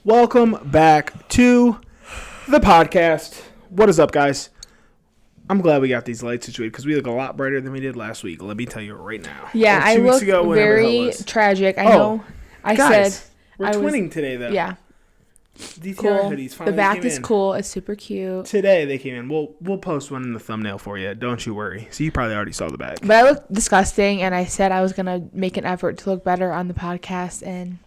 Welcome back to the podcast. What is up, guys? I'm glad we got these lights situated because we look a lot brighter than we did last week. Let me tell you right now. Yeah, I look very tragic. I know. I guys, said we're twinning today, though. Yeah. DTR cool. hoodies finally the back came is in. cool. It's super cute. Today they came in. We'll post one in the thumbnail for you. Don't you worry. So you probably already saw the back. But I look disgusting, and I said I was gonna make an effort to look better on the podcast, and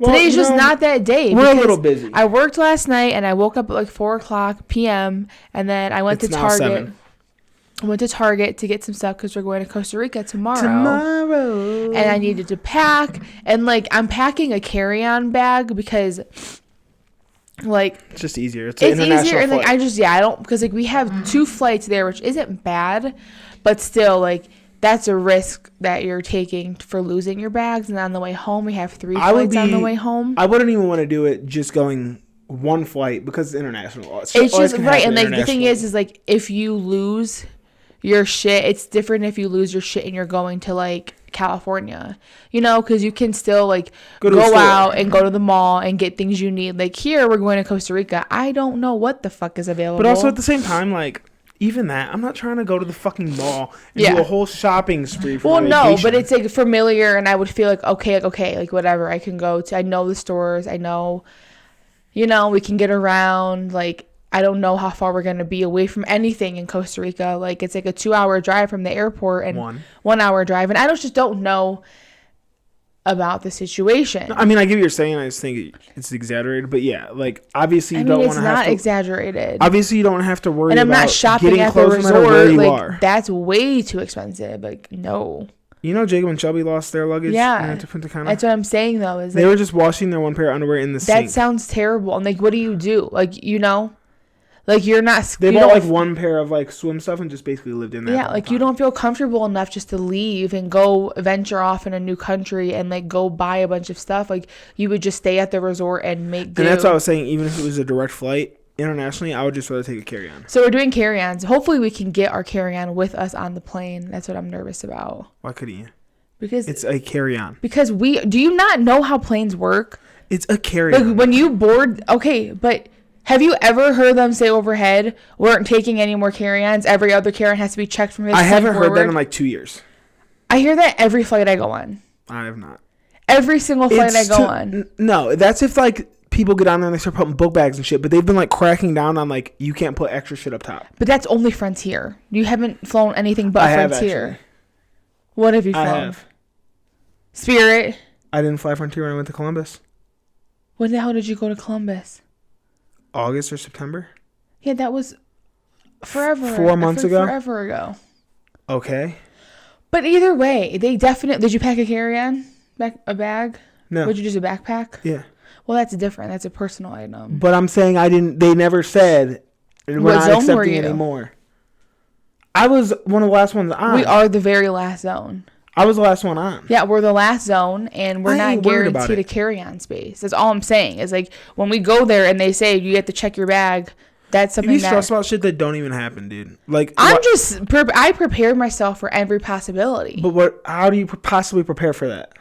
today's just not that day. We're a little busy. I worked last night, and I woke up at like 4:00 p.m. and then I went to Target. 7. I went to Target to get some stuff because we're going to Costa Rica tomorrow. And I needed to pack. And, like, I'm packing a carry-on bag because, like... It's just easier. It's an international easier. flight. And, like, I don't... Because, like, we have 2 flights there, which isn't bad. But still, like, that's a risk that you're taking for losing your bags. And on the way home, we have 3 flights on the way home. I wouldn't even want to do it just going... one flight because it's international. It's just right. And, like, the thing is, like, if you lose... your shit, it's different if you lose your shit and you're going to like California, you know, because you can still like go out and go to the mall and get things you need. Like here, we're going to Costa Rica. I don't know what the fuck is available. But also at the same time, like even that, I'm not trying to go to the fucking mall and do a whole shopping spree for my vacation. But it's like familiar, and I would feel like okay, like whatever. I can go to. I know the stores. I know, you know, we can get around. Like. I don't know how far we're going to be away from anything in Costa Rica. Like, it's like a 2-hour drive from the airport and 1 hour drive. And I just don't know about the situation. I mean, I get what you're saying. I just think it's exaggerated. But, yeah, like, obviously you don't want to have to... it's not exaggerated. Obviously, you don't have to worry about getting clothes. And I'm not shopping at the resort. Like, that's way too expensive. Like, no. You know Jacob and Shelby lost their luggage? Yeah. That's what I'm saying, though. Is they were just washing their one pair of underwear in the sink. That sounds terrible. And, like, what do you do? Like, you know... Like, you're not... They bought, like, one pair of, like, swim stuff and just basically lived in there. Yeah, like, you don't feel comfortable enough just to leave and go venture off in a new country and, like, go buy a bunch of stuff. Like, you would just stay at the resort and make do. And that's what I was saying. Even if it was a direct flight internationally, I would just rather take a carry-on. So we're doing carry-ons. Hopefully we can get our carry-on with us on the plane. That's what I'm nervous about. Why couldn't you? Because... it's a carry-on. Because do you not know how planes work? It's a carry-on. Like, when you board... Okay, but... Have you ever heard them say overhead, we aren't taking any more carry-ons? Every other carry-on has to be checked from this I haven't heard that in like 2 years. I hear that every flight I go on. I have not. Every single flight I go on. No, that's if like people get on there and they start putting book bags and shit. But they've been like cracking down on like you can't put extra shit up top. But that's only Frontier. You haven't flown anything but Frontier. What have you flown? I have. Spirit. I didn't fly Frontier when I went to Columbus. When the hell did you go to Columbus? August or September? Yeah, that was forever. 4 months ago? Forever ago. Okay. But either way, they definitely... Did you pack a carry-on? A bag? No. Would you just a backpack? Yeah. Well, that's different. That's a personal item. But I'm saying they never said we're not accepting anymore. I was one of the last ones on. We are the very last zone. I was the last one on. Yeah, we're the last zone, and we're not guaranteed a carry-on space. That's all I'm saying. Is like when we go there and they say you have to check your bag, that's something you stress about shit that don't even happen, dude. Like I prepare myself for every possibility. But how do you possibly prepare for that?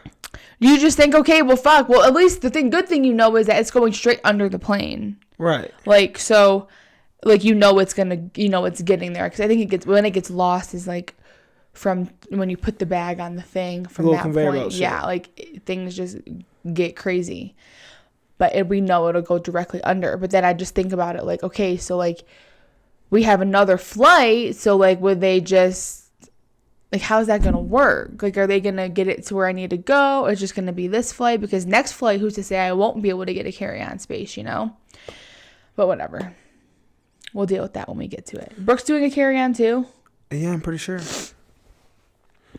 You just think, okay, well, fuck. Well, at least the good thing you know is that it's going straight under the plane. Right. Like so, like it's getting there because I think when it gets lost is like. From when you put the bag on the thing from that point. Yeah, like things just get crazy. But we know it'll go directly under. But then I just think about it like, okay, so like we have another flight. So like would they just, like how's that going to work? Like are they going to get it to where I need to go? Or it's just going to be this flight? Because next flight, who's to say I won't be able to get a carry-on space, you know? But whatever. We'll deal with that when we get to it. Brooke's doing a carry-on too? Yeah, I'm pretty sure.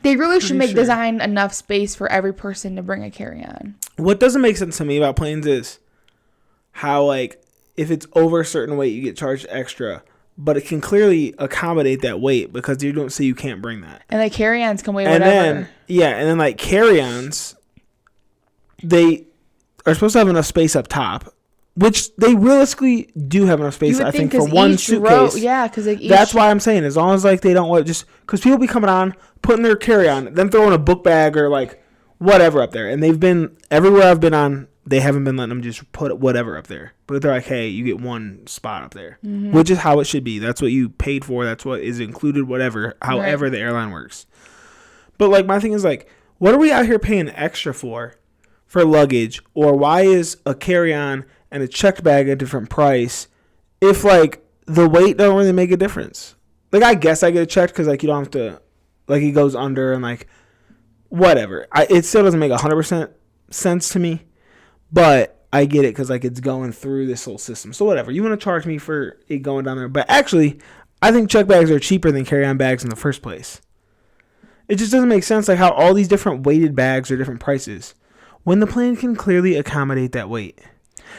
They really should design enough space for every person to bring a carry-on. What doesn't make sense to me about planes is how, like, if it's over a certain weight, you get charged extra. But it can clearly accommodate that weight because you don't say you can't bring that. And, like, carry-ons can weigh whatever. And then, like, carry-ons, they are supposed to have enough space up top. Which they realistically do have enough space, I think, for one suitcase. Because like that's why I'm saying, as long as like they don't want just because people be coming on, putting their carry on, then throwing a book bag or like whatever up there, and they've been everywhere I've been on they haven't been letting them just put whatever up there. But they're like, hey, you get one spot up there, which is how it should be. That's what you paid for. That's what is included, whatever, however the airline works. But like, my thing is like, what are we out here paying extra for luggage? Or why is a carry-on and a checked bag a different price if like the weight don't really make a difference? Like, I guess I get it checked because like you don't have to, like, it goes under and like whatever. It still doesn't make 100% sense to me, but I get it because like it's going through this whole system. So whatever, you want to charge me for it going down there, but actually I think check bags are cheaper than carry-on bags in the first place. It just doesn't make sense like how all these different weighted bags are different prices when the plane can clearly accommodate that weight.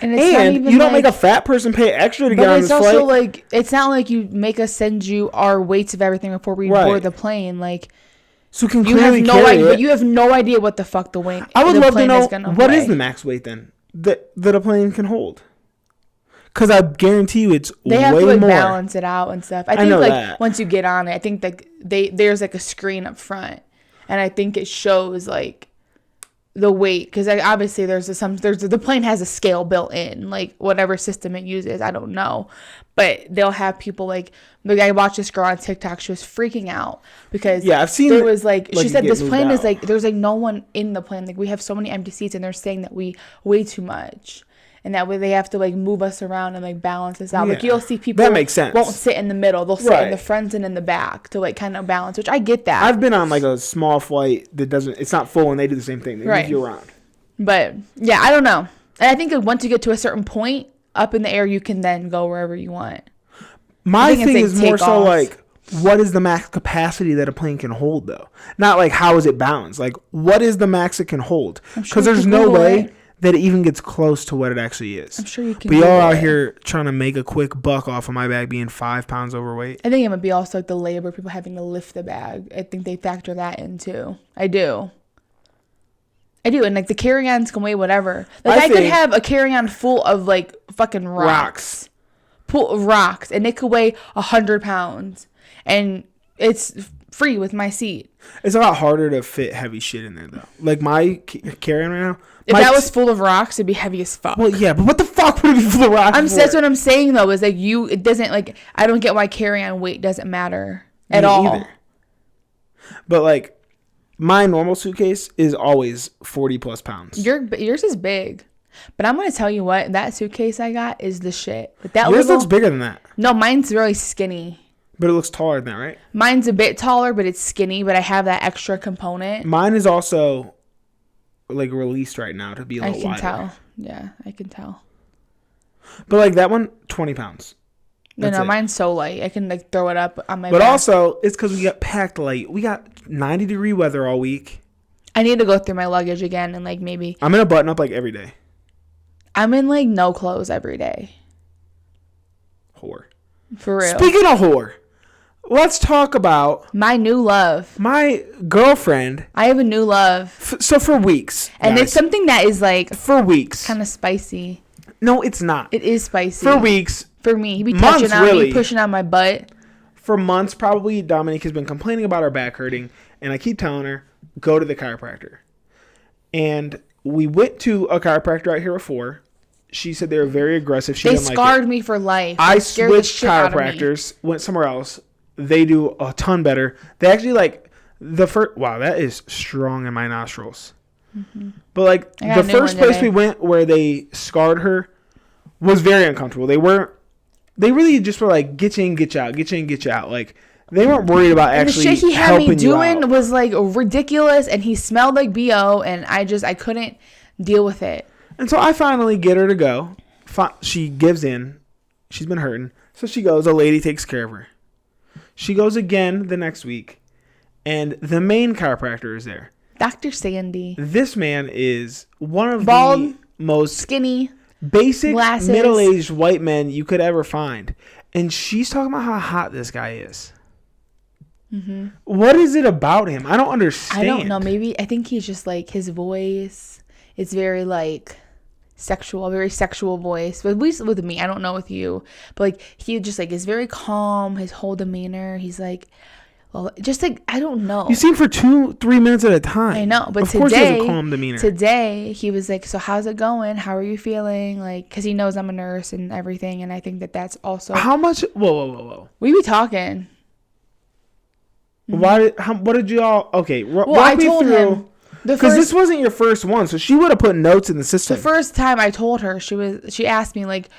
And you don't make a fat person pay extra to get on this flight. But it's also like, it's not like you make us send you our weights of everything before we board the plane. Like, so can clearly carry it. But you have no idea what the fuck the weight. I would love to know what is the max weight then that a plane can hold. Because I guarantee you it's way more. They have to like balance it out and stuff. I think like that. Once you get on it, I think like there's like a screen up front, and I think it shows like the weight, because obviously the plane has a scale built in, like whatever system it uses, I don't know, but they'll have people like I watched this girl on TikTok, she was freaking out because I've seen there was like she said this plane is like there's like no one in the plane, like we have so many empty seats and they're saying that we weigh too much. And that way they have to like move us around and like balance us out. Yeah. Like you'll see people that makes sense. Won't sit in the middle. They'll sit in the front and in the back to like kind of balance, which I get that. I've been on like a small flight that it's not full and they do the same thing. They move you around. But yeah, I don't know. And I think once you get to a certain point up in the air, you can then go wherever you want. My thing is more so like, what is the max capacity that a plane can hold though? Not like how is it balanced? Like what is the max it can hold? Because there's no way that it even gets close to what it actually is. I'm sure you can. But y'all out here trying to make a quick buck off of my bag being 5 pounds overweight. I think it would be also like the labor, people having to lift the bag. I think they factor that in too. I do. And like the carry-ons can weigh whatever. Like I could have a carry-on full of like fucking rocks. Full of rocks. And it could weigh 100 pounds. And it's free with my seat. It's a lot harder to fit heavy shit in there though. Like my carry-on right now. If that was full of rocks, it'd be heavy as fuck. Well, yeah, but what the fuck would it be full of rocks? That's what I'm saying though. Is like it doesn't like. I don't get why carry-on weight doesn't matter at all. Either. But like, my normal suitcase is always 40 plus pounds. Yours is big, but I'm gonna tell you what, that suitcase I got is the shit. Yours looks bigger than that. No, mine's really skinny. But it looks taller than that, right? Mine's a bit taller, but it's skinny. But I have that extra component. Mine is also like released right now to be a little wider. I can tell. Yeah, I can tell. But like that one, 20 pounds. No, mine's so light. I can like throw it up on my back. But also, it's because we got packed light. We got 90-degree weather all week. I need to go through my luggage again and like maybe. I'm in a button up like every day. I'm in like no clothes every day. Whore. For real. Speaking of whore. Let's talk about my new love. My girlfriend. I have a new love. So for weeks. And it's something that is like. For weeks. Kind of spicy. No, it's not. It is spicy. For weeks. For me. He be touching on me, pushing on my butt. For months, probably, Dominique has been complaining about her back hurting. And I keep telling her, go to the chiropractor. And we went to a chiropractor out here before. She said they were very aggressive. They scarred me for life. I switched chiropractors, went somewhere else. They do a ton better. They actually like the first. Wow, that is strong in my nostrils. Mm-hmm. But like the first place we went where they scarred her was very uncomfortable. They really just were like, get you in, get you out, get you in, get you out. Like they weren't worried about actually helping you out. The shit he had me doing was like ridiculous, and he smelled like BO, and I couldn't deal with it. And so I finally get her to go. She gives in. She's been hurting, so she goes. A lady takes care of her. She goes again the next week, and the main chiropractor is there. Dr. Sandy. This man is one of the most skinny, basic, middle-aged white men you could ever find. And she's talking about how hot this guy is. Mm-hmm. What is it about him? I don't understand. I don't know. Maybe I think he's just like his voice. It's very like very sexual voice. But at least with me, I don't know with you, but like he just like is very calm. His whole demeanor. He's like well, just like, I don't know. You see him for 2-3 minutes at a time. I know, but of course he has a calm demeanor. Today he was like, so how's it going? How are you feeling? Like, because he knows I'm a nurse and everything, and I think that's also. How much? Whoa. We be talking. What did y'all? Okay, I told him because this wasn't your first one, so she would have put notes in the system. The first time I told her, she asked me like,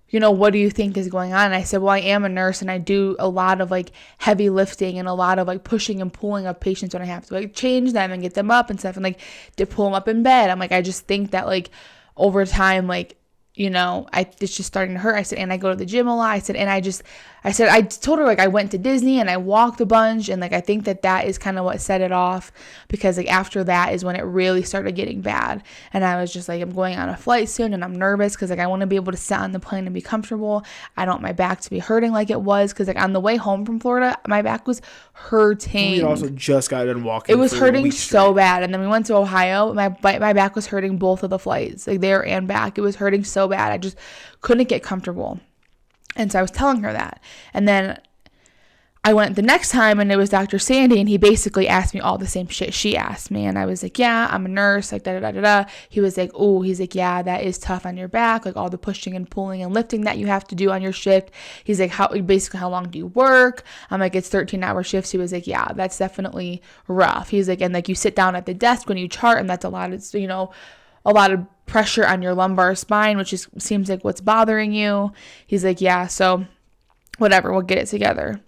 you know, what do you think is going on? And I said, well, I am a nurse and I do a lot of like heavy lifting and a lot of like pushing and pulling of patients when I have to like change them and get them up and stuff and like to pull them up in bed. I'm like, I just think that like over time, like, you know, it's just starting to hurt. I said, and I go to the gym a lot. I said, I told her like I went to Disney and I walked a bunch. And like, I think that is kind of what set it off, because like after that is when it really started getting bad. And I was just like, I'm going on a flight soon and I'm nervous because like I want to be able to sit on the plane and be comfortable. I don't want my back to be hurting like it was, because like on the way home from Florida, my back was hurting. We also just got done walking. It was hurting so bad. And then we went to Ohio. My back was hurting both of the flights, like there and back. It was hurting so bad. I just couldn't get comfortable. And so I was telling her that. And then I went the next time and it was Dr. Sandy, and he basically asked me all the same shit she asked me. And I was like, yeah, I'm a nurse, like da-da-da-da-da. He was like, oh, he's like, yeah, that is tough on your back, like all the pushing and pulling and lifting that you have to do on your shift. He's like, how long do you work? I'm like, it's 13-hour shifts. He was like, yeah, that's definitely rough. He's like, and like you sit down at the desk when you chart, and that's a lot of, you know, a lot of pressure on your lumbar spine, which seems like what's bothering you. He's like, yeah, so whatever, we'll get it together.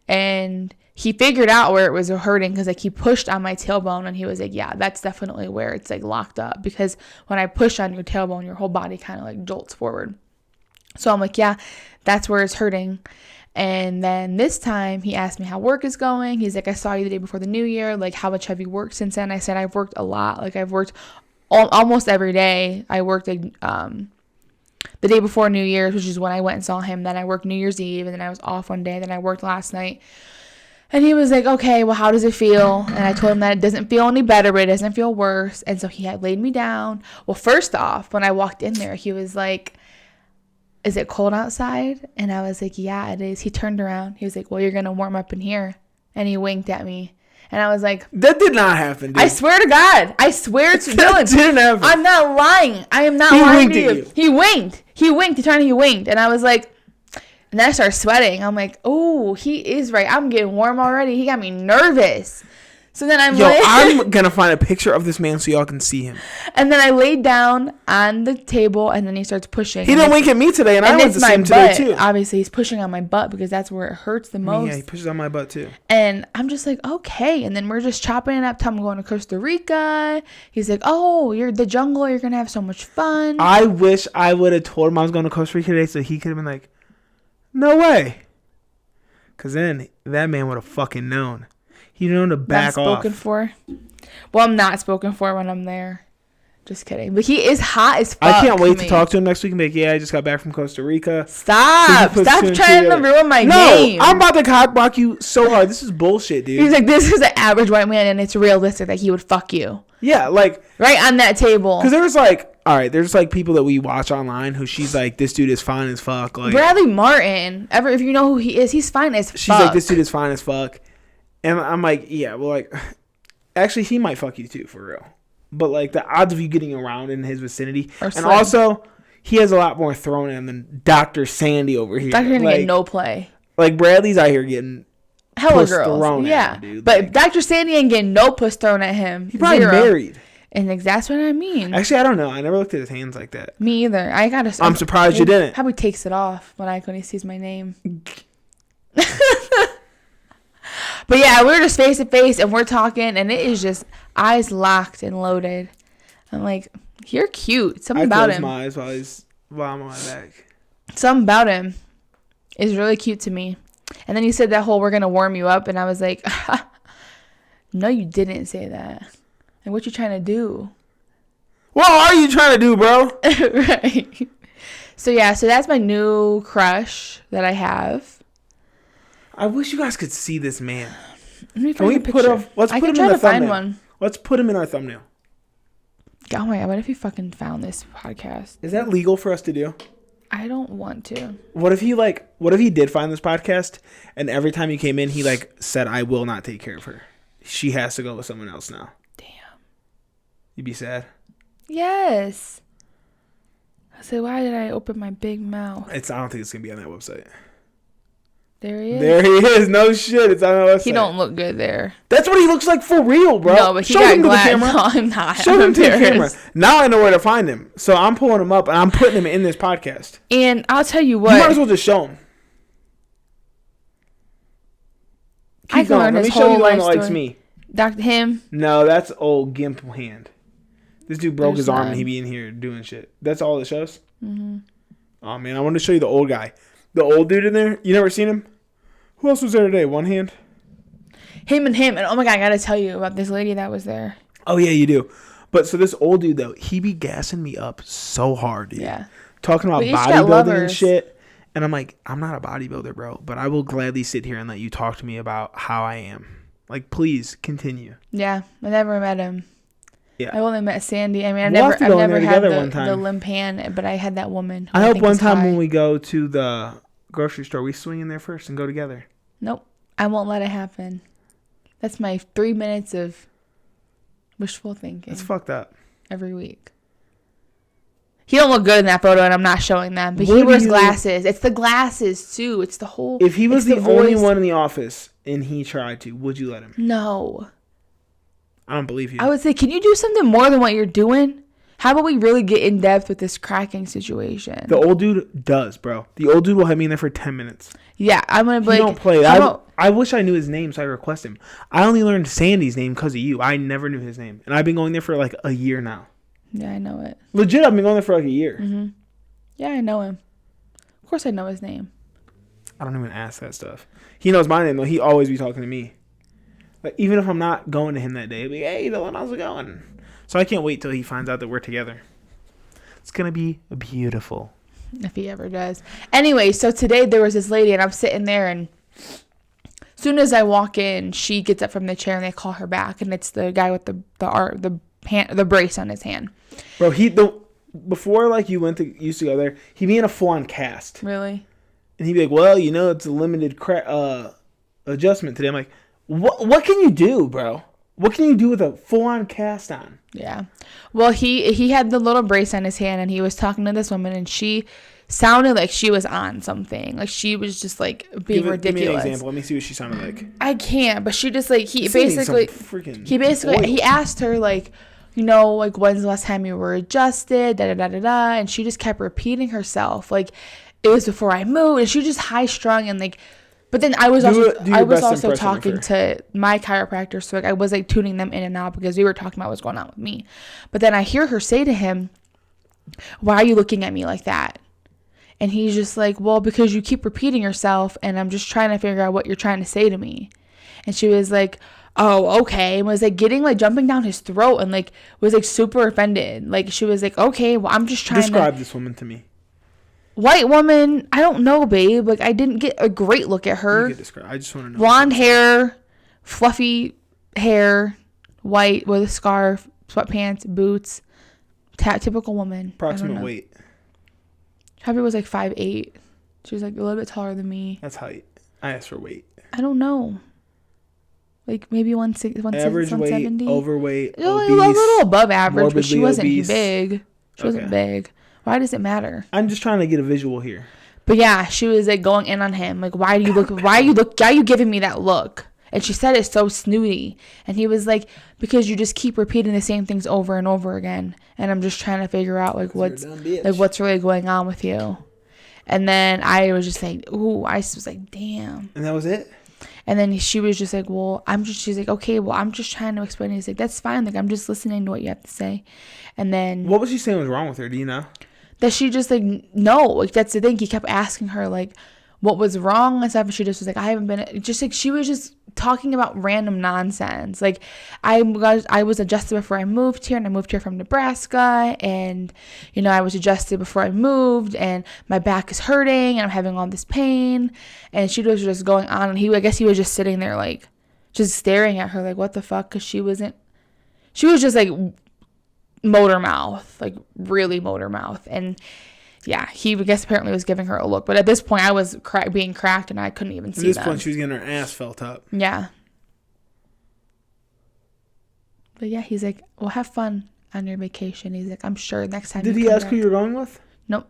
And he figured out where it was hurting, because like he pushed on my tailbone, and he was like, yeah, that's definitely where it's like locked up, because when I push on your tailbone, your whole body kind of like jolts forward. So I'm like, yeah, that's where it's hurting. And then this time he asked me how work is going. He's like, I saw you the day before the new year, like how much have you worked since then? I said, I've worked a lot. Like I've worked almost every day. I worked like the day before New Year's, which is when I went and saw him. Then I worked New Year's Eve, and then I was off one day. Then I worked last night. And he was like, okay, well, how does it feel? And I told him that it doesn't feel any better, but it doesn't feel worse. And so he had laid me down. Well, first off, when I walked in there, he was like, is it cold outside? And I was like, yeah, it is. He turned around. He was like, well, you're going to warm up in here. And he winked at me. And I was like, that did not happen, dude. I swear to God. I swear to Dylan. That didn't happen. I'm not lying. I am not lying to you. He winked. He winked. And I was like, and then I started sweating. I'm like, oh, he is right. I'm getting warm already. He got me nervous. So then I'm going to find a picture of this man so y'all can see him. And then I laid down on the table, and then he starts pushing. He didn't wink at me today, and I went the same today, too. Obviously, he's pushing on my butt, because that's where it hurts the most. Yeah, he pushes on my butt, too. And I'm just like, okay. And then we're just chopping it up. Tell him I'm going to Costa Rica. He's like, oh, you're the jungle. You're going to have so much fun. I wish I would have told him I was going to Costa Rica today, so he could have been like, no way. Because then that man would have fucking known. You know, to back off. Not spoken for. Well, I'm not spoken for when I'm there. Just kidding. But he is hot as fuck. I can't wait to talk to him next week and be like, yeah, I just got back from Costa Rica. Stop trying to ruin my game. I'm about to cockblock you so hard. This is bullshit, dude. He's like, this is an average white man, and it's realistic that he would fuck you. Yeah, like. Right on that table. Because there was like, all right, there's like people that we watch online who she's like, this dude is fine as fuck. Like Bradley Martin. If you know who he is, he's fine as fuck. She's like, this dude is fine as fuck. And I'm like, yeah, well, like, actually, he might fuck you too, for real. But, like, the odds of you getting around in his vicinity. And slim. Also, he has a lot more thrown in him than Dr. Sandy over here. Dr. Sandy get no play. Like, Bradley's out here getting hella girls thrown at him, dude. But like, Dr. Sandy ain't getting no puss thrown at him. He probably married. And that's what I mean. Actually, I don't know. I never looked at his hands like that. Me either. I'm surprised you didn't. Probably takes it off when he sees my name. But yeah, we're just face to face, and we're talking, and it is just eyes locked and loaded. I'm like, you're cute. Something about him. I close my eyes while I'm on my back. Something about him is really cute to me. And then he said that whole, we're going to warm you up, and I was like, no, you didn't say that. And what you trying to do? What are you trying to do, bro? Right. So yeah, so that's my new crush that I have. I wish you guys could see this man. Can we put him? Let's put him in the thumbnail. Let's put him in our thumbnail. Oh my God! What if he fucking found this podcast? Is that legal for us to do? I don't want to. What if he did find this podcast and every time he came in, he like said, I will not take care of her. She has to go with someone else now. Damn. You'd be sad? Yes. I said, why did I open my big mouth? I don't think it's going to be on that website. There he is. There he is. No shit. It's on the website. He don't look good there. That's what he looks like for real, bro. No, but he got glass. No, I'm not. Show him to the camera. Now I know where to find him. So I'm pulling him up and I'm putting him in this podcast. And I'll tell you what. You might as well just show him. I can learn his whole life story. Likes me. Dr. Him? No, that's old Gimp Hand. This dude broke his arm and he be in here doing shit. That's all it shows? Mm-hmm. Oh, man. I want to show you the old guy. The old dude in there. You never seen him? Who else was there today? One Hand? Him. And oh, my God. I got to tell you about this lady that was there. Oh, yeah, you do. But so this old dude, though, he be gassing me up so hard, dude. Yeah. Talking about bodybuilding and shit. And I'm like, I'm not a bodybuilder, bro. But I will gladly sit here and let you talk to me about how I am. Like, please continue. Yeah. I never met him. Yeah. I only met Sandy. I mean, I've never had the limp hand, but I had that woman. I hope one time when we go to the grocery store, we swing in there first and go together. Nope. I won't let it happen. That's my 3 minutes of wishful thinking. That's fucked up. Every week. He don't look good in that photo, and I'm not showing them. But he wears glasses. It's the glasses, too. It's the whole... If he was the only one in the office and he tried to, would you let him? No. I don't believe you. I would say, can you do something more than what you're doing? How about we really get in depth with this cracking situation? The old dude does, bro. The old dude will have me in there for 10 minutes. Yeah, I'm going to be like... don't play. I wish I knew his name, so I request him. I only learned Sandy's name because of you. I never knew his name. And I've been going there for like a year now. Yeah, I know it. Legit, I've been going there for like a year. Mm-hmm. Yeah, I know him. Of course I know his name. I don't even ask that stuff. He knows my name, though. He always be talking to me. Like, even if I'm not going to him that day, I'll be, hey, Dylan, how's it going? So I can't wait till he finds out that we're together. It's going to be beautiful. If he ever does. Anyway, so today there was this lady, and I'm sitting there, and as soon as I walk in, she gets up from the chair, and they call her back, and it's the guy with the brace on his hand. Bro, before like you used to go there, he'd be in a full-on cast. Really? And he'd be like, well, it's a limited adjustment today. I'm like, what can you do, bro? What can you do with a full-on cast on? Yeah. Well, he had the little brace on his hand, and he was talking to this woman, and she sounded like she was on something. Like she was just like being ridiculous. Give me an example. Let me see what she sounded like. I can't, but she just like he asked her like, like when's the last time you were adjusted, and she just kept repeating herself like it was before I moved, and she was just high strung and like. But then I was also talking to my chiropractor, so like I was like tuning them in and out because we were talking about what's going on with me. But then I hear her say to him, "Why are you looking at me like that?" And he's just like, "Well, because you keep repeating yourself, and I'm just trying to figure out what you're trying to say to me." And she was like, "Oh, okay," and was like jumping down his throat, and like was like super offended. Like she was like, "Okay, well, I'm just trying to describe this woman to me." White woman, I don't know, babe. Like, I didn't get a great look at her. You can describe. I just want to know. Blonde hair, fluffy hair, white with a scarf, sweatpants, boots. Typical woman. Approximate weight. Probably was like 5'8". She was like a little bit taller than me. That's height. I asked for weight. I don't know. Like maybe 170. Weight, overweight, obese, a little above average, but she wasn't big. She wasn't big. Why does it matter? I'm just trying to get a visual here. But yeah, she was like going in on him. Like, why are you giving me that look? And she said it so snooty. And he was like, because you just keep repeating the same things over and over again. And I'm just trying to figure out like what's really going on with you. And then I was just like, ooh, I was like, damn. And that was it? And then she was just like, she's like, okay, well, I'm just trying to explain. He's like, that's fine. Like, I'm just listening to what you have to say. And then. What was she saying was wrong with her? Do you know? That she just like, no, like that's the thing. He kept asking her like what was wrong and stuff. And she just was like, I haven't been, just like, she was just talking about random nonsense. Like I was adjusted before I moved here, and I moved here from Nebraska, and I was adjusted before I moved, and my back is hurting and I'm having all this pain. And she was just going on, and I guess he was just sitting there like just staring at her like, what the fuck? Cause she was just like motor mouth, like really motor mouth. And Yeah, he, I guess, apparently was giving her a look. But at this point, I was being cracked, and I couldn't even see them. At this point, she was getting her ass felt up. Yeah. But yeah, he's like, well, have fun on your vacation. He's like, I'm sure next time. Did he ask who you're going with? Nope.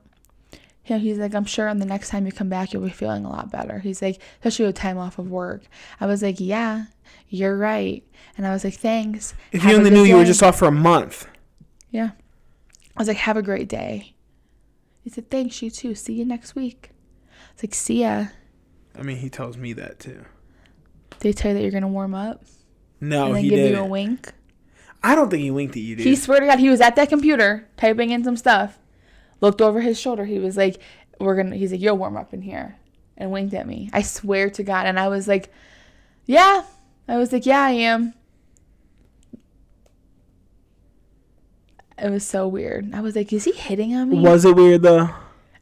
Yeah, he's like, I'm sure on the next time you come back, you'll be feeling a lot better. He's like, especially with time off of work. I was like, yeah, you're right. And I was like, thanks. If you only knew you were just off for a month. Yeah. I was like, have a great day. He said, thanks, you too. See you next week. I was like, see ya. I mean, he tells me that too. Did he tell you that you're going to warm up? No, and then he give didn't. you a wink? I don't think he winked at you, dude. He swear to God, he was at that computer typing in some stuff. Looked over his shoulder. He was like, he's like, you'll warm up in here. And winked at me. I swear to God. And I was like, yeah. I was like, yeah, I am. It was so weird. I was like, is he hitting on me? Was it weird, though?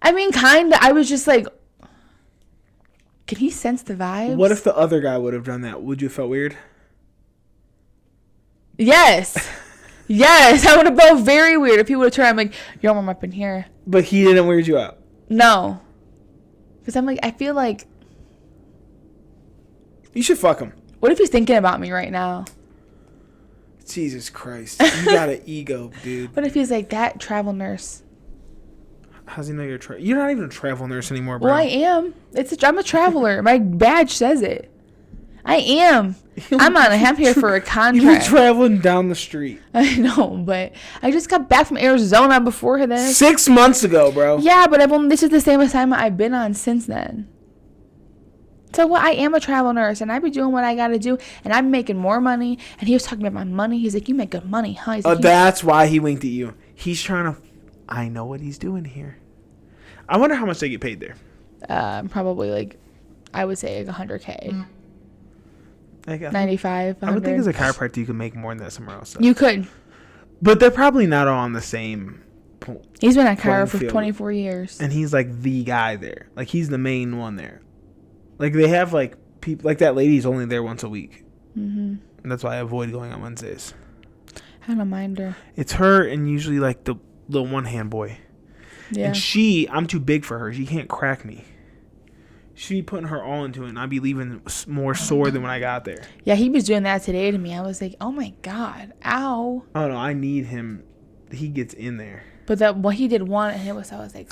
I mean, kind of. I was just like, can he sense the vibes? What if the other guy would have done that? Would you have felt weird? Yes. Yes. I would have felt very weird if he would have turned. I'm like, you'll warm up in here. But he didn't weird you out? No. Because I'm like, I feel like. You should fuck him. What if he's thinking about me right now? Jesus Christ. You got an ego, dude. What if he's like, that travel nurse? How's he know you're you're not even a travel nurse anymore, bro. Well, I am. I'm a traveler. My badge says it. I am. I'm here for a contract. You're traveling down the street. I know, but I just got back from Arizona before this. 6 months ago, bro. Yeah, but this is the same assignment I've been on since then. So I am a travel nurse, and I be doing what I got to do, and I'm making more money. And he was talking about my money. He's like, you make good money, huh? He's like, that's why he winked at you. He's trying to... I know what he's doing here. I wonder how much they get paid there. Probably, like, I would say, like, $100K. Like, 95, 100. I would think as a chiropractor, you could make more than that somewhere else. So. You could. But they're probably not all on the same... He's been at chiro for 24 years. And he's, like, the guy there. Like, he's the main one there. Like, they have, like, people... Like, that lady's only there once a week. Mm-hmm. And that's why I avoid going on Wednesdays. I don't mind her. It's her and usually, like, the little one-hand boy. Yeah. And I'm too big for her. She can't crack me. She'd be putting her all into it, and I'd be leaving more sore than when I got there. Yeah, he was doing that today to me. I was like, oh, my God. Ow. Oh, no, I need him. He gets in there. But what he did one, and I was like...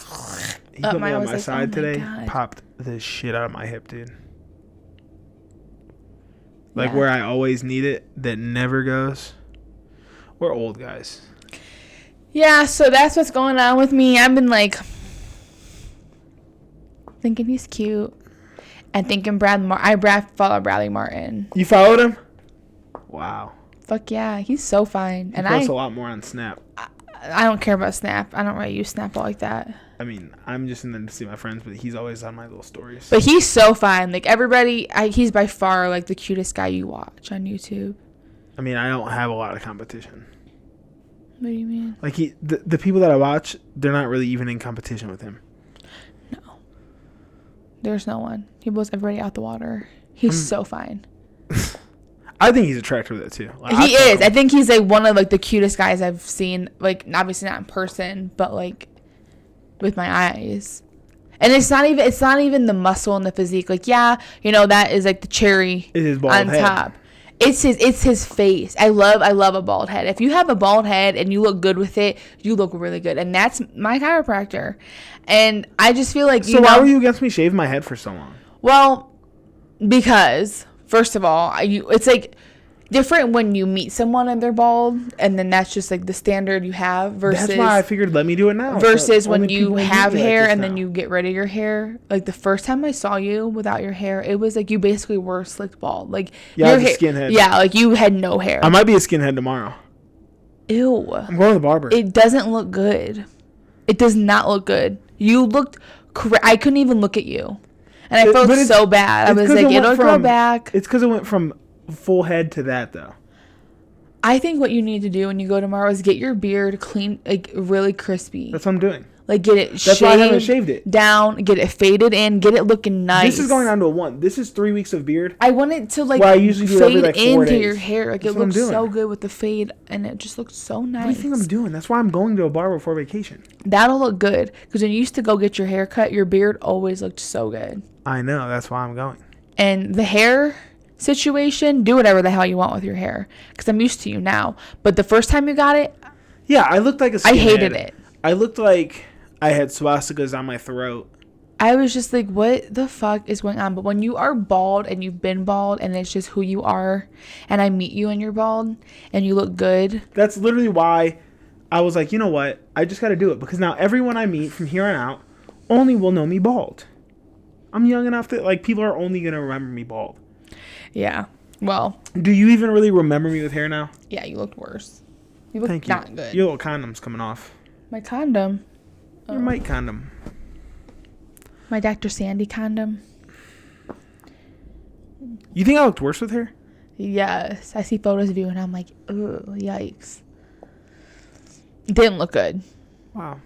He put me on my side today, popped the shit out of my hip, dude. Like, where I always need it, that never goes. We're old guys. Yeah, so that's what's going on with me. I've been, like, thinking he's cute. And thinking I follow Bradley Martin. You followed him? Wow. Fuck yeah, he's so fine. He posts a lot more on Snap. I don't care about Snap. I don't really use Snap like that. I mean, I'm just in there to see my friends, but he's always on my little stories. But he's so fine. Like, everybody, he's by far, like, the cutest guy you watch on YouTube. I mean, I don't have a lot of competition. What do you mean? Like, the people that I watch, they're not really even in competition with him. No. There's no one. He blows everybody out the water. He's so fine. I think he's attractive with that, too. Like, he is. I think he's, like, one of, like, the cutest guys I've seen. Like, obviously not in person, but, like... with my eyes. And it's not even the muscle and the physique. Like, yeah, you know, that is like the cherry on top. It's his face. I love a bald head. If you have a bald head and you look good with it, you look really good. And that's my chiropractor. And I just feel like, why were you against me shaving my head for so long? Well, because first of all, it's like different when you meet someone and they're bald, and then that's just like the standard you have. Versus that's why I figured let me do it now. Versus when you have hair and then you get rid of your hair. Like the first time I saw you without your hair, it was like you basically were slicked bald. Like yeah, I was a skinhead. Yeah, like you had no hair. I might be a skinhead tomorrow. Ew. I'm going to the barber. It doesn't look good. It does not look good. You looked. I couldn't even look at you, and I felt so bad. I was like, it'll go back. It's because it went from full head to that though. I think what you need to do when you go tomorrow is get your beard clean, like really crispy. That's what I'm doing. Like, get it That's why I haven't shaved it. Down, get it faded in, get it looking nice. This is going down to a 1. This is 3 weeks of beard. I want it to, like, I usually do fade like 4 into days. your hair. Like, That's it looks so good with the fade, and it just looks so nice. What do you think I'm doing? That's why I'm going to a barber before vacation. That'll look good. Because when you used to go get your hair cut, your beard always looked so good. I know. That's why I'm going. And the hair situation, do whatever the hell you want with your hair. Because I'm used to you now. But the first time you got it... Yeah, I looked like a skinhead. I hated it. I looked like I had swastikas on my throat. I was just like, what the fuck is going on? But when you are bald and you've been bald and it's just who you are, and I meet you and you're bald and you look good. That's literally why I was like, you know what? I just got to do it. Because now everyone I meet from here on out only will know me bald. I'm young enough that, like, people are only going to remember me bald. Yeah. Well. Do you even really remember me with hair now? Yeah, you looked worse. You look not good. Your little condom's coming off. My condom. Your Mike condom. My Dr. Sandy condom. You think I looked worse with hair? Yes. I see photos of you and I'm like, ugh, yikes. It didn't look good. Wow.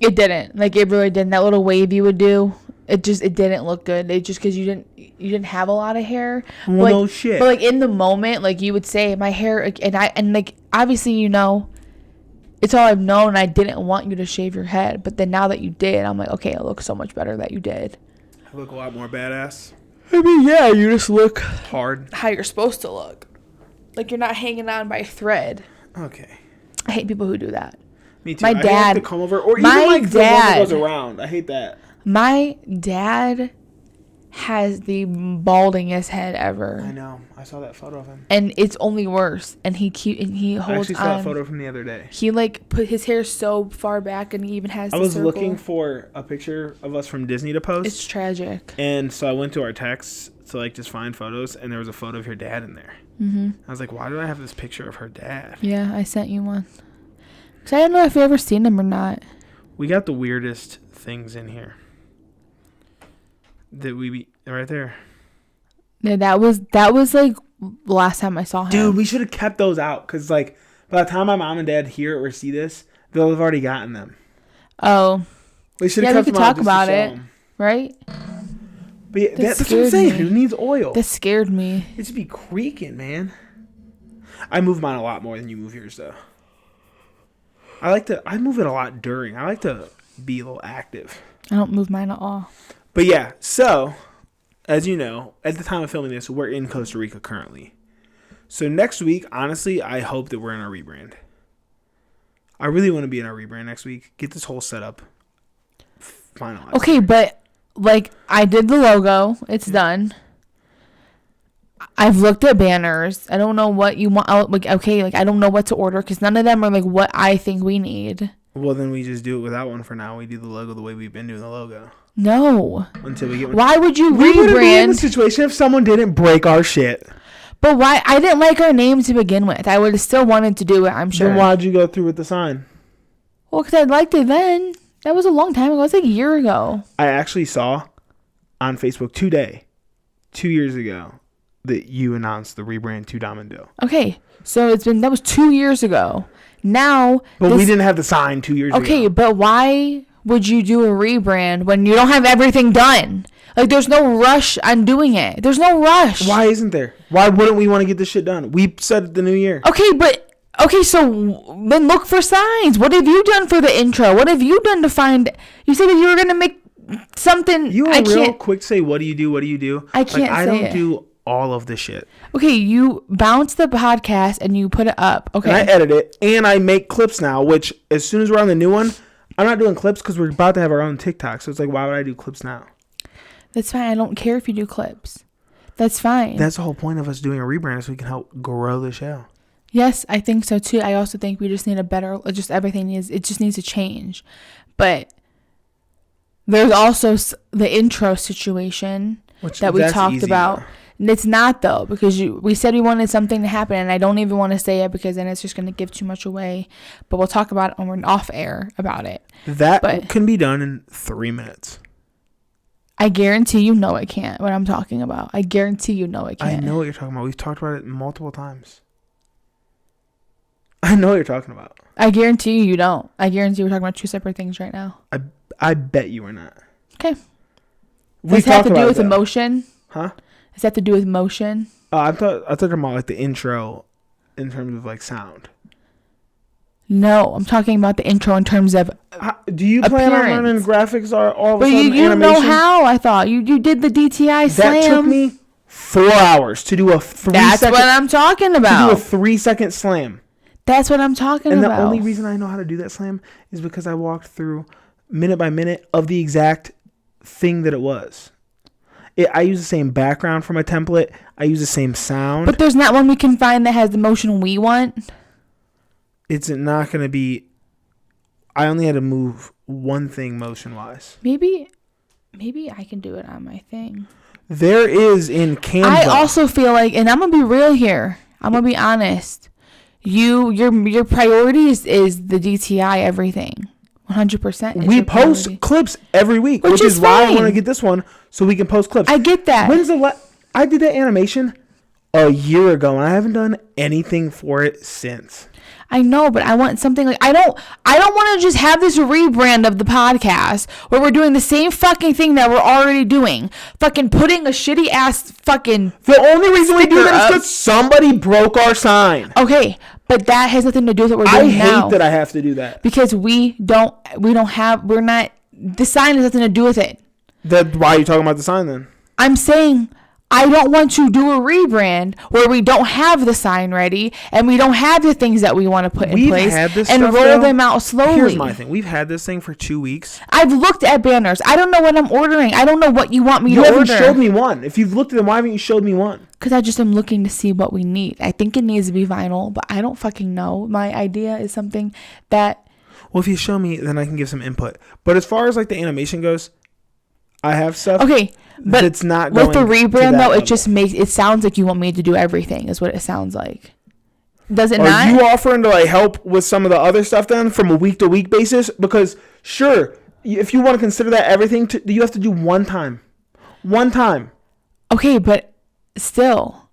It didn't. Like, it really didn't. That little wave you would do, it didn't look good. It just because you didn't have a lot of hair. Well, like, no shit. But, like, in the moment, like, you would say, my hair, and like, obviously, you know, it's all I've known, and I didn't want you to shave your head. But then now that you did, I'm like, okay, it looks so much better that you did. I look a lot more badass. I mean, yeah, you just look hard. How you're supposed to look. Like, you're not hanging on by a thread. Okay. I hate people who do that. Me too. My dad. I hate the comb over, or even like the one that goes around. I hate that. My dad has the baldingest head ever. I know. I saw that photo of him. And it's only worse. And he holds on. I actually saw that photo from the other day. He, like, put his hair so far back, and he even has the circle. Looking for a picture of us from Disney to post. It's tragic. And so I went to our texts to, like, just find photos, and there was a photo of your dad in there. Mm-hmm. I was like, why did I have this picture of her dad? Yeah, I sent you one. Because I don't know if you've ever seen him or not. We got the weirdest things in here. Right there. Yeah, that was like the last time I saw him. Dude, we should have kept those out, because, like, by the time my mom and dad hear or see this, they'll have already gotten them. Oh. We should have kept them out. Yeah, we could talk about it, right? But yeah, that's what I'm saying. Who needs oil? That scared me. It should be creaking, man. I move mine a lot more than you move yours, though. I move it a lot during. I like to be a little active. I don't move mine at all. But yeah, so, as you know, at the time of filming this, we're in Costa Rica currently. So next week, honestly, I hope that we're in our rebrand. I really want to be in our rebrand next week. Get this whole setup finalized. Okay, but, like, I did the logo. It's done. I've looked at banners. I don't know what you want. I don't know what to order because none of them are, like, what I think we need. Well, then we just do it without one for now. We do the logo the way we've been doing the logo. No. Until we get one. Why would you rebrand? We wouldn't be in the situation if someone didn't break our shit. But why? I didn't like our name to begin with. I would have still wanted to do it, I'm sure. Then why'd you go through with the sign? Well, because I liked it then. That was a long time ago. It was like a year ago. I actually saw on Facebook 2 years ago, that you announced the rebrand to Dom Dyl. Okay. So that was 2 years ago. Now. But we didn't have the sign 2 years ago. Okay, but why would you do a rebrand when you don't have everything done? Like, there's no rush on doing it. There's no rush. Why isn't there? Why wouldn't we want to get this shit done? We said the new year. Okay, so then look for signs. What have you done for the intro? What have you done to find? You said that you were going to make something. You were real quick to say, what do you do? What do you do? I can't say it. I don't do all of this shit. Okay, you bounce the podcast and you put it up. Okay. And I edit it and I make clips now, which as soon as we're on the new one, I'm not doing clips because we're about to have our own TikTok. So it's like, why would I do clips now? That's fine. I don't care if you do clips. That's fine. That's the whole point of us doing a rebrand so we can help grow the show. Yes, I think so too. I also think we just need it just needs to change. But there's also the intro situation that we talked about. It's not though, because we said we wanted something to happen, and I don't even want to say it because then it's just going to give too much away. But we'll talk about it when we're off air about it. That can be done in 3 minutes. I guarantee you know it can't. What I'm talking about, I guarantee you know it can't. I know what you're talking about. We've talked about it multiple times. I know what you're talking about. I guarantee you don't. I guarantee we're talking about two separate things right now. I bet you are not. Okay. Does that have to do with emotion? Huh? Does that have to do with motion? I thought about like the intro in terms of like sound. No, I'm talking about the intro in terms of do you plan on learning graphics or all of a sudden animation? You know how, I thought. You did the DTI slam. That took me 4 hours to do a 3 That's what I'm talking about. To do a 3-second slam. That's what I'm talking about. And the only reason I know how to do that slam is because I walked through minute by minute of the exact thing that it was. I use the same background for my template. I use the same sound. But there's not one we can find that has the motion we want. It's not going to be... I only had to move one thing motion-wise. Maybe I can do it on my thing. There is in Canva... I also feel like, and I'm going to be real here. I'm going to be honest. Your priority is the DTI everything. 100%. We post clips every week, which is why I want to get this one so we can post clips. I get that. I did that animation a year ago, and I haven't done anything for it since. I know, but I want something like I don't want to just have this rebrand of the podcast where we're doing the same fucking thing that we're already doing. Fucking putting a shitty ass fucking. The only reason we do that is because somebody broke our sign. Okay, but that has nothing to do with what we're doing now. I hate that I have to do that because we're not. The sign has nothing to do with it. Why are you talking about the sign then? I'm saying. I don't want to do a rebrand where we don't have the sign ready and we don't have the things that we want to put in place and roll them out slowly. Here's my thing. We've had this thing for 2 weeks. I've looked at banners. I don't know what I'm ordering. I don't know what you want me to order. You haven't showed me one. If you've looked at them, why haven't you showed me one? Because I just am looking to see what we need. I think it needs to be vinyl, but I don't fucking know. My idea is something that... Well, if you show me, then I can give some input. But as far as like the animation goes, I have stuff... Okay. But it's not going with the rebrand though, it sounds like you want me to do everything is what it sounds like. Does it not? Are you offering to like help with some of the other stuff then from a week to week basis? Because sure, if you want to consider that everything, you have to do one time. Okay, but still,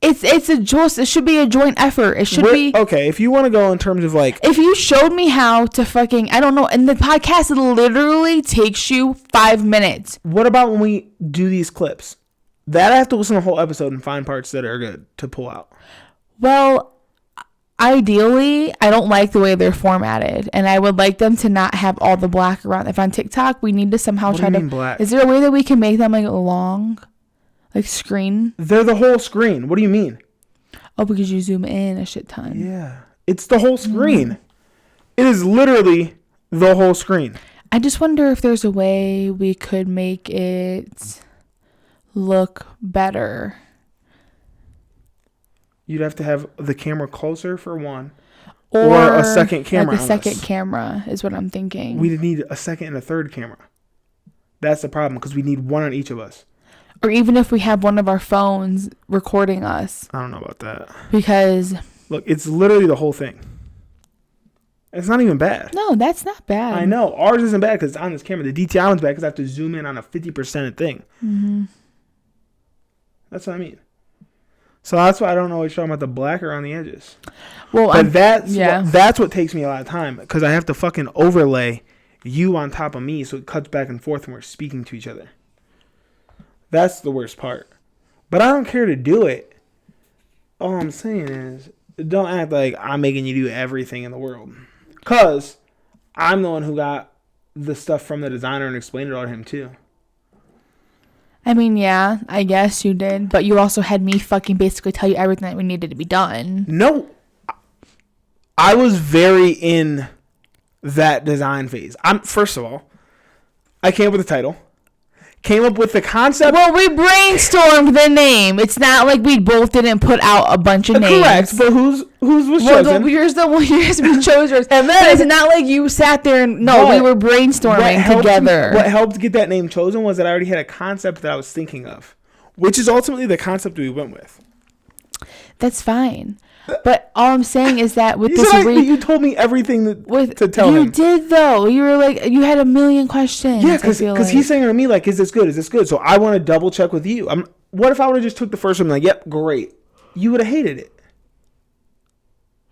it should be a joint effort. It should be okay. If you want to go in terms of like, if you showed me how to fucking, I don't know, and the podcast literally takes you 5 minutes. What about when we do these clips? That I have to listen to the whole episode and find parts that are good to pull out. Well, ideally, I don't like the way they're formatted, and I would like them to not have all the black around. If on TikTok, we need to somehow try to. Black? Is there a way that we can make them like long? Like screen? They're the whole screen. What do you mean? Oh, because you zoom in a shit ton. Yeah. It's the whole screen. It is literally the whole screen. I just wonder if there's a way we could make it look better. You'd have to have the camera closer for one. Or a second camera. Like a second camera is what I'm thinking. We need a second and a third camera. That's the problem because we need one on each of us. Or even if we have one of our phones recording us. I don't know about that. Because... Look, it's literally the whole thing. It's not even bad. No, that's not bad. I know. Ours isn't bad because it's on this camera. The DTI one's bad because I have to zoom in on a 50% thing. Mm-hmm. That's what I mean. So that's why I don't know what you're talking about the blacker on the edges. Well, but that's what takes me a lot of time because I have to fucking overlay you on top of me so it cuts back and forth when we're speaking to each other. That's the worst part. But I don't care to do it. All I'm saying is, don't act like I'm making you do everything in the world. Because I'm the one who got the stuff from the designer and explained it all to him too. I mean, yeah, I guess you did. But you also had me fucking basically tell you everything that we needed to be done. No. I was very in that design phase. First of all, I came up with the title. Came up with the concept. Well, we brainstormed the name. It's not like we both didn't put out a bunch of names. Correct, but whose was chosen? Yours we chose yours. And then it's not like you sat there and we were brainstorming together. What helped get that name chosen was that I already had a concept that I was thinking of, which is ultimately the concept we went with. That's fine. But all I'm saying is that with you told me everything to tell him. You did though. You were like, you had a million questions. Yeah, because he's saying to me like, "Is this good? Is this good?" So I want to double check with you. What if I would have just took the first one? Like, yep, great. You would have hated it.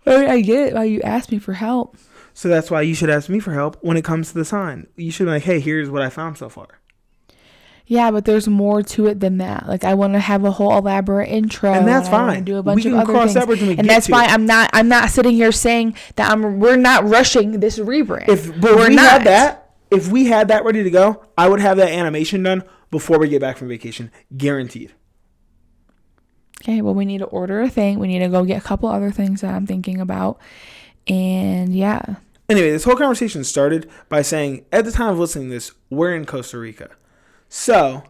I get it why you asked me for help. So that's why you should ask me for help when it comes to the sign. You should be like, hey, here's what I found so far. Yeah, but there's more to it than that. Like, I want to have a whole elaborate intro, and that's fine. I do a bunch of other things, and that's why I'm not sitting here saying that we're not rushing this rebrand. If we had that ready to go, I would have that animation done before we get back from vacation, guaranteed. Okay, well, we need to order a thing. We need to go get a couple other things that I'm thinking about, and yeah. Anyway, this whole conversation started by saying, at the time of listening to this, we're in Costa Rica. So,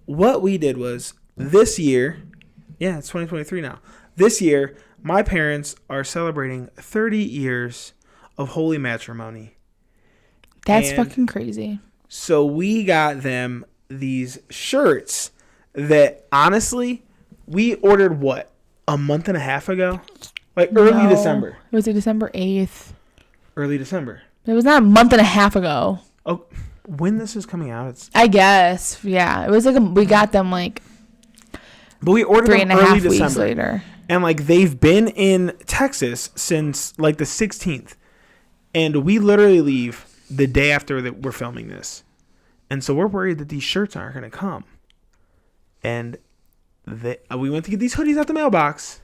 what we did was, this year, it's 2023 now. This year, my parents are celebrating 30 years of holy matrimony. That's fucking crazy. So, we got them these shirts that, honestly, we ordered, a month and a half ago? Like, early December. It was December 8th. Early December. It was not a month and a half ago. Oh, when this is coming out, I guess, yeah. It was like we got them like. But we ordered 3.5 them early weeks December later, and like they've been in Texas since like the 16th, and we literally leave the day after that we're filming this, and so we're worried that these shirts aren't going to come, and we went to get these hoodies out the mailbox,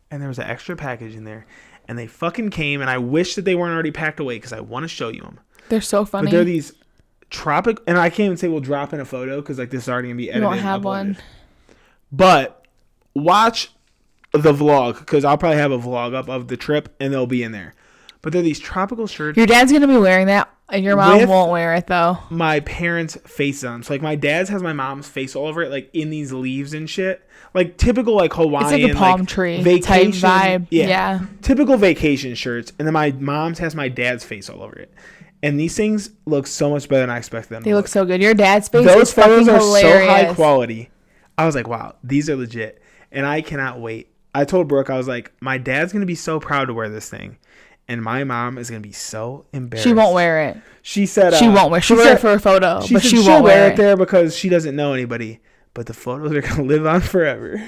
and there was an extra package in there, and they fucking came, and I wish that they weren't already packed away because I want to show you them. They're so funny. But they're these tropic, and I can't even say we'll drop in a photo because like this is already gonna be edited. You won't have one. But watch the vlog because I'll probably have a vlog up of the trip and they'll be in there. But they're these tropical shirts. Your dad's gonna be wearing that, and your mom won't wear it though. My parents' faces on. So like my dad's has my mom's face all over it, like in these leaves and shit. Like typical like Hawaiian. It's like a palm tree vacation type vibe. Yeah. Typical vacation shirts, and then my mom's has my dad's face all over it. And these things look so much better than I expected them to look so good. Your dad's face Those is fucking photos are hilarious. so high quality. I was like, wow, these are legit. And I cannot wait. I told Brooke, I was like, my dad's going to be so proud to wear this thing. And my mom is going to be so embarrassed. She won't wear it. She said... she won't wear it. She'll wear it for a photo, but she won't wear it there because she doesn't know anybody. But the photos are going to live on forever.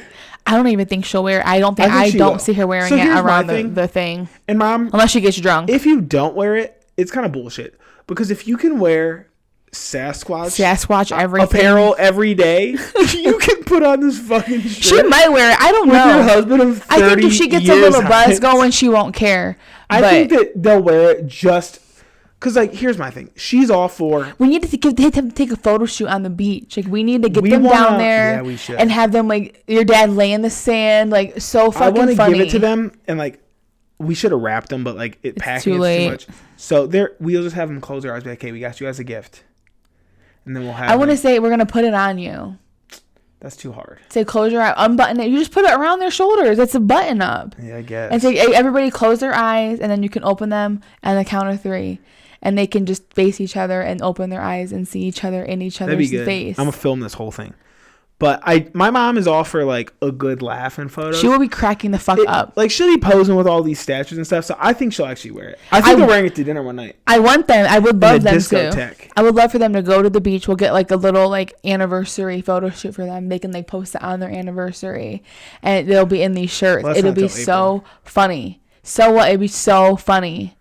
I don't even think she'll wear it. I don't see her wearing it around the thing. And Mom... Unless she gets drunk. If you don't wear it, it's kind of bullshit. Because if you can wear Sasquatch everything. Apparel every day, you can put on this fucking shirt. She might wear it. I don't know. With your husband of 30 I think if she gets a little buzz going, she won't care. I think that they'll wear it just because, like, here's my thing. She's all for. We need to take a photo shoot on the beach. Like, we need to get them down there. Yeah, we should. And have them, like, your dad lay in the sand, like, so fucking funny. I want to give it to them and, like, we should have wrapped them, but like packing is too much. So we'll just have them close their eyes. Be like, "Hey, we got you as a gift," and then we'll have. I want to say we're gonna put it on you. That's too hard. Say close your eye, unbutton it. You just put it around their shoulders. It's a button up. Yeah, I guess. And say everybody close their eyes, and then you can open them at the count of 3, and they can just face each other and open their eyes and see each other in each other's face. I'm gonna film this whole thing. But my mom is all for like a good laugh in photos. She will be cracking the fuck up. Like she'll be posing with all these statues and stuff. So I think she'll actually wear it. I think they're wearing it to dinner one night. I want them. I would love them to. I would love for them to go to the beach. We'll get like a little like anniversary photo shoot for them. They can like post it on their anniversary, and they'll be in these shirts. Well, it'll be so funny. So what? It'd be so funny.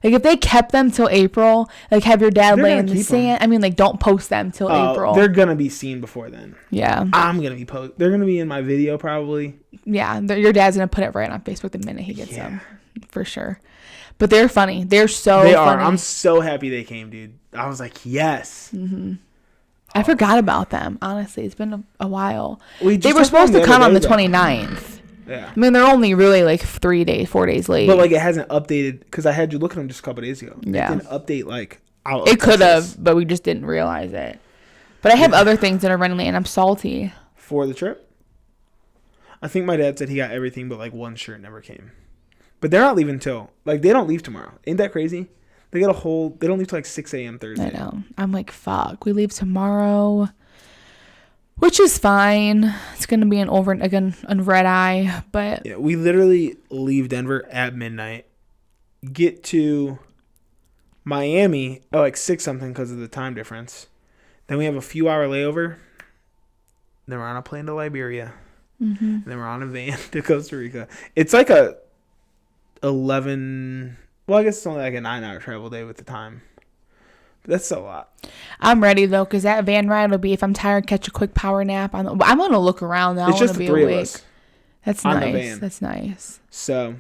Like, if they kept them till April, like, have your dad lay in the sand. I mean, like, don't post them till April. They're going to be seen before then. Yeah. I'm going to be They're going to be in my video, probably. Yeah. Your dad's going to put it right on Facebook the minute he gets them. For sure. But they're funny. They're so funny. They are. I'm so happy they came, dude. I was like, yes. Mm-hmm. I forgot about them, honestly. It's been a while. They were supposed to come on the 29th. Yeah. I mean, they're only really like 4 days late. But like it hasn't updated because I had you look at them just a couple days ago. Yeah. It didn't update like out. It could have, but we just didn't realize it. But I have other things that are running late and I'm salty. For the trip? I think my dad said he got everything but like one shirt never came. But they're not leaving till like they don't leave tomorrow. Ain't that crazy? They don't leave till like 6 a.m. Thursday. I know. I'm like, fuck. We leave tomorrow. Which is fine. It's going to be an red eye, but... Yeah, we literally leave Denver at midnight, get to Miami at like 6-something because of the time difference. Then we have a few-hour layover. Then we're on a plane to Liberia. Mm-hmm. And then we're on a van to Costa Rica. It's like a 11. Well, I guess it's only like a 9-hour travel day with the time. But that's a lot. I'm ready though, because that van ride will be, if I'm tired, catch a quick power nap. I'm gonna look around now. It's just the 3 of us. That's nice. That's nice. So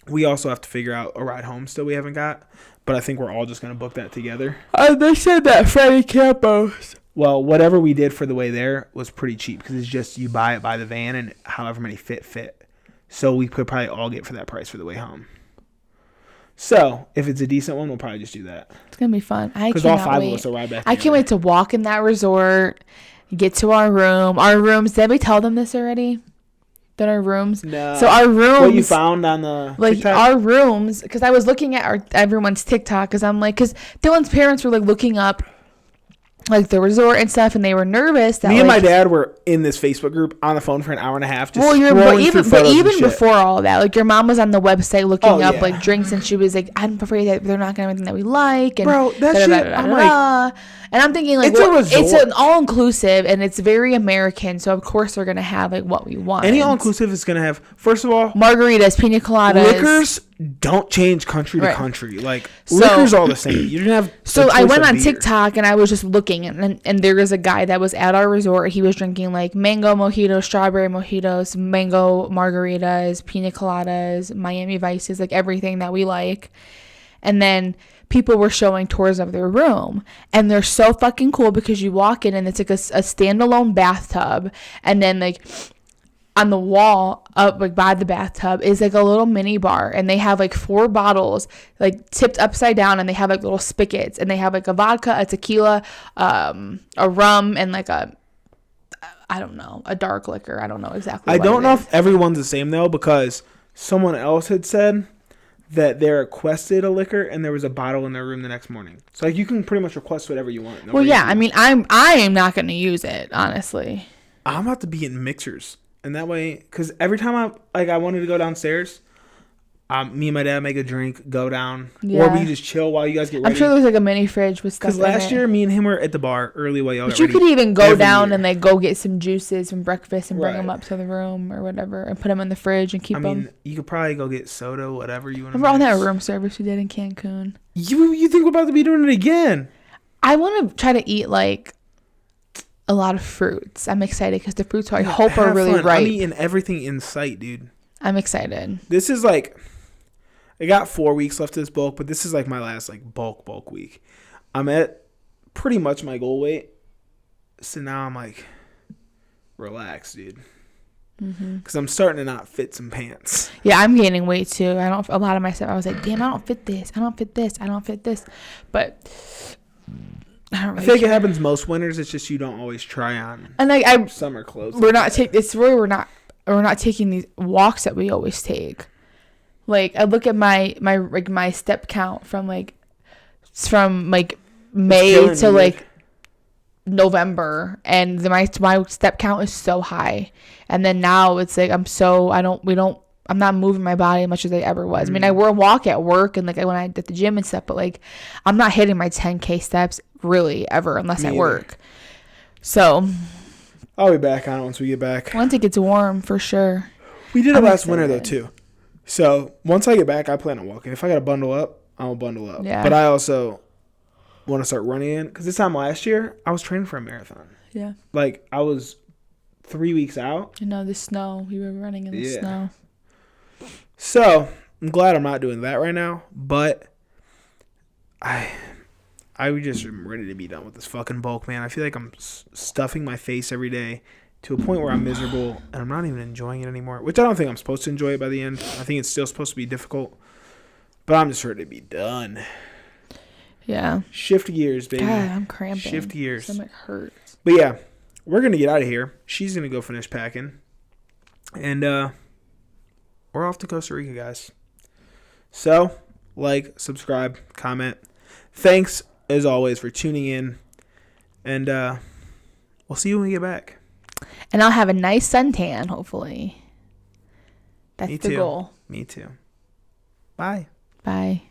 we also have to figure out a ride home still we haven't got. But I think we're all just going to book that together. They said that Freddie Campos. Well, whatever we did for the way there was pretty cheap. Because it's just you buy it by the van and however many fit. So we could probably all get for that price for the way home. So if it's a decent one, we'll probably just do that. It's going to be fun. Because all 5 of us will ride back together. I can't wait to walk in that resort. Get to our room. Our rooms. Did we tell them this already? That our rooms. No. So our rooms. What you found on the TikTok? Our rooms, because I was looking at everyone's TikTok, because I'm like, because Dylan's parents were like looking up like the resort and stuff, and they were nervous that me and my dad were in this Facebook group on the phone for an hour and a half. Just but even before all that, like your mom was on the website looking up like drinks, and she was like, I'm afraid that they're not gonna have anything that we like. And bro, that shit. I'm like, and I'm thinking like, it's an all inclusive, and it's very American, so of course they're gonna have like what we want. Any all inclusive is gonna have, first of all, margaritas, pina coladas. Liquors don't change country to country. Like liquor's all the same. You didn't have. So I went on TikTok and I was just looking, and there was a guy that was at our resort. He was drinking like mango mojitos, strawberry mojitos, mango margaritas, pina coladas, Miami Vices, like everything that we like. And then people were showing tours of their room, and they're so fucking cool because you walk in and it's like a standalone bathtub, and then like on the wall up like by the bathtub is like a little mini bar, and they have like 4 bottles like tipped upside down, and they have like little spigots, and they have like a vodka, a tequila, a rum, and like a dark liquor. I don't know exactly. I don't know if everyone's the same though, because someone else had said that they requested a liquor and there was a bottle in their room the next morning. So like you can pretty much request whatever you want. Well, yeah, I mean, I am not going to use it, honestly. I'm about to be in mixers, and that way, because every time I wanted to go downstairs, me and my dad make a drink, go down, or we just chill while you guys get ready. I'm sure there's like a mini fridge with stuff. Because last year, me and him were at the bar early while y'all got ready. But you could even go down year. And like go get some juices from breakfast and bring them up to the room or whatever, and put them in the fridge and keep them. I mean, you could probably go get soda, whatever you want to. Remember on that room service we did in Cancun? You think we're about to be doing it again? I want to try to eat like a lot of fruits. I'm excited because the fruits I hope are really ripe. I'm eating everything in sight, dude. I'm excited. This is like, I got 4 weeks left of this bulk, but this is like my last like bulk week. I'm at pretty much my goal weight, so now I'm like, relax, dude. Because I'm starting to not fit some pants. Yeah, I'm gaining weight too. A lot of my stuff, I was like, damn, I don't fit this. But I don't really feel like it happens most winters. It's just you don't always try on and like summer clothes. We're not taking these walks that we always take. Like I look at my step count from May to like November, and my step count is so high, and then now it's like I'm not moving my body as much as I ever was. I mean, I walk at work and like when I at the gym and stuff, but like I'm not hitting my 10K steps really ever unless I work. So I'll be back on it once we get back. Once it gets warm, for sure. We did it last winter though too. So once I get back, I plan on walking. If I gotta bundle up, I'll bundle up. Yeah. But I also want to start running in, because this time last year I was training for a marathon. Yeah. Like I was 3 weeks out. You know, the snow. We were running in the snow. So I'm glad I'm not doing that right now, but I just am ready to be done with this fucking bulk, man. I feel like I'm stuffing my face every day to a point where I'm miserable and I'm not even enjoying it anymore, which I don't think I'm supposed to enjoy it by the end. I think it's still supposed to be difficult, but I'm just ready to be done. Yeah. Shift gears, baby. God, I'm cramping. Shift gears. Stomach hurts. But yeah, we're going to get out of here. She's going to go finish packing. And we're off to Costa Rica, guys. So, like, subscribe, comment. Thanks, as always, for tuning in. And we'll see you when we get back. And I'll have a nice suntan, hopefully. That's the goal. Me too. Bye. Bye.